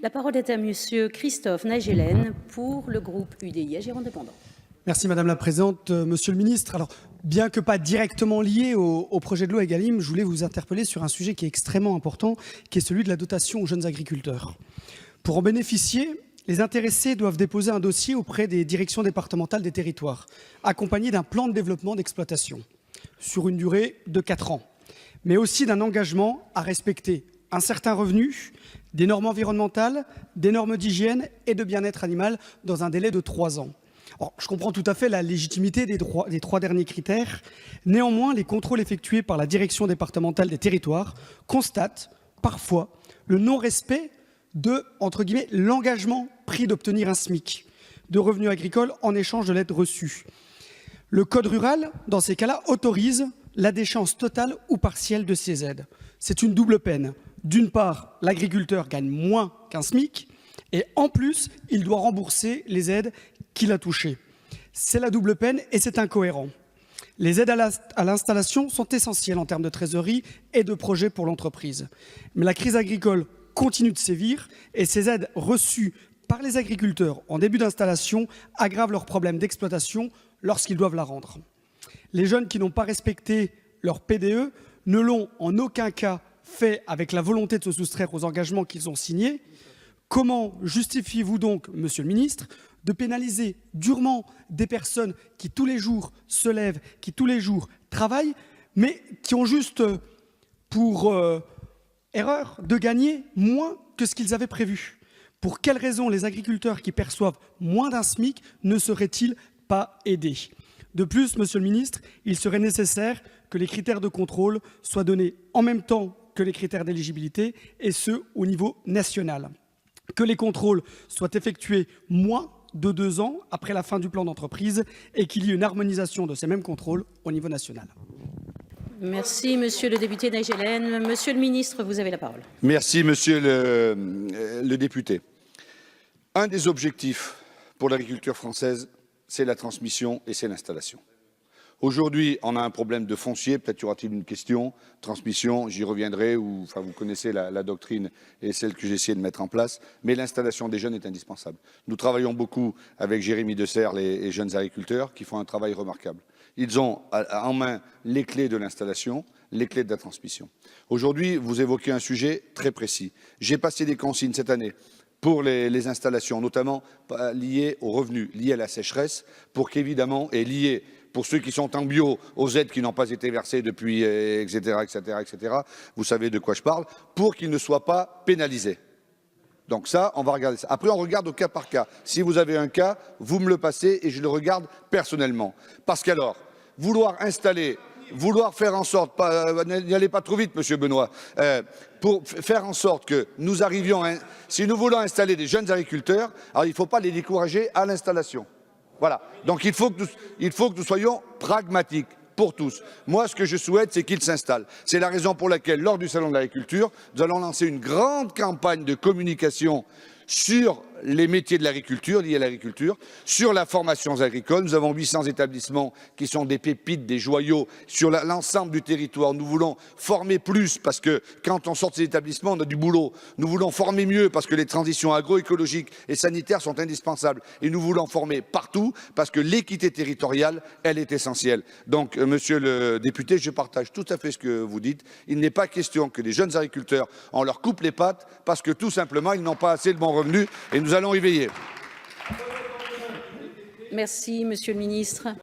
La parole est à Monsieur Christophe Naegelen pour le groupe UDI, Agir Indépendant. Merci Madame la Présidente. Monsieur le Ministre, alors bien que pas directement lié au projet de loi Egalim, je voulais vous interpeller sur un sujet qui est extrêmement important, qui est celui de la dotation aux jeunes agriculteurs. Pour en bénéficier, les intéressés doivent déposer un dossier auprès des directions départementales des territoires, accompagné d'un plan de développement d'exploitation, sur une durée de 4 ans, mais aussi d'un engagement à respecter un certain revenu, des normes environnementales, des normes d'hygiène et de bien-être animal dans un délai de 3 ans. Alors, je comprends tout à fait la légitimité des 3 derniers critères. Néanmoins, les contrôles effectués par la direction départementale des territoires constatent parfois le non-respect de, entre guillemets, l'engagement pris d'obtenir un SMIC de revenus agricoles en échange de l'aide reçue. Le code rural, dans ces cas-là, autorise la déchéance totale ou partielle de ces aides. C'est une double peine. D'une part, l'agriculteur gagne moins qu'un SMIC et en plus, il doit rembourser les aides qu'il a touchées. C'est la double peine et c'est incohérent. Les aides à l'installation sont essentielles en termes de trésorerie et de projet pour l'entreprise. Mais la crise agricole continue de sévir et ces aides reçues par les agriculteurs en début d'installation aggravent leurs problèmes d'exploitation lorsqu'ils doivent la rendre. Les jeunes qui n'ont pas respecté leur PDE ne l'ont en aucun cas fait avec la volonté de se soustraire aux engagements qu'ils ont signés. Comment justifiez-vous donc, Monsieur le Ministre, de pénaliser durement des personnes qui tous les jours se lèvent, qui tous les jours travaillent, mais qui ont juste pour erreur de gagner moins que ce qu'ils avaient prévu? Pour quelles raisons les agriculteurs qui perçoivent moins d'un SMIC ne seraient-ils pas aidés? De plus, Monsieur le Ministre, il serait nécessaire que les critères de contrôle soient donnés en même temps que les critères d'éligibilité, et ce, au niveau national. Que les contrôles soient effectués moins de 2 ans après la fin du plan d'entreprise et qu'il y ait une harmonisation de ces mêmes contrôles au niveau national. Merci, Monsieur le député Naegelen. Monsieur le Ministre, vous avez la parole. Merci, Monsieur le député. Un des objectifs pour l'agriculture française, c'est la transmission et c'est l'installation. Aujourd'hui, on a un problème de foncier, peut-être y aura-t-il une question, transmission, j'y reviendrai, enfin vous connaissez la doctrine et celle que j'ai essayé de mettre en place, mais l'installation des jeunes est indispensable. Nous travaillons beaucoup avec Jérémy Deserre, les jeunes agriculteurs, qui font un travail remarquable. Ils ont en main les clés de l'installation, les clés de la transmission. Aujourd'hui, vous évoquez un sujet très précis. J'ai passé des consignes cette année pour les installations, notamment liées aux revenus, liées à la sécheresse, pour qu'évidemment, et liées pour ceux qui sont en bio, aux aides qui n'ont pas été versées depuis, etc., vous savez de quoi je parle, pour qu'ils ne soient pas pénalisés. Donc ça, on va regarder ça. Après, on regarde au cas par cas. Si vous avez un cas, vous me le passez et je le regarde personnellement. Parce qu'alors, vouloir faire en sorte, n'y allez pas trop vite, Monsieur Benoît, pour faire en sorte que nous arrivions, si nous voulons installer des jeunes agriculteurs, alors il ne faut pas les décourager à l'installation. Voilà. Donc il faut que nous soyons pragmatiques pour tous. Moi, ce que je souhaite, c'est qu'ils s'installent. C'est la raison pour laquelle, lors du Salon de l'agriculture, nous allons lancer une grande campagne de communication sur les métiers de l'agriculture, liés à l'agriculture, sur la formation agricole. Nous avons 800 établissements qui sont des pépites, des joyaux sur l'ensemble du territoire. Nous voulons former plus parce que quand on sort de ces établissements, on a du boulot. Nous voulons former mieux parce que les transitions agroécologiques et sanitaires sont indispensables. Et nous voulons former partout parce que l'équité territoriale, elle est essentielle. Donc, Monsieur le député, je partage tout à fait ce que vous dites. Il n'est pas question que les jeunes agriculteurs, on leur coupe les pattes parce que tout simplement, ils n'ont pas assez de bons revenus et nous allons y veiller. Merci, Monsieur le Ministre.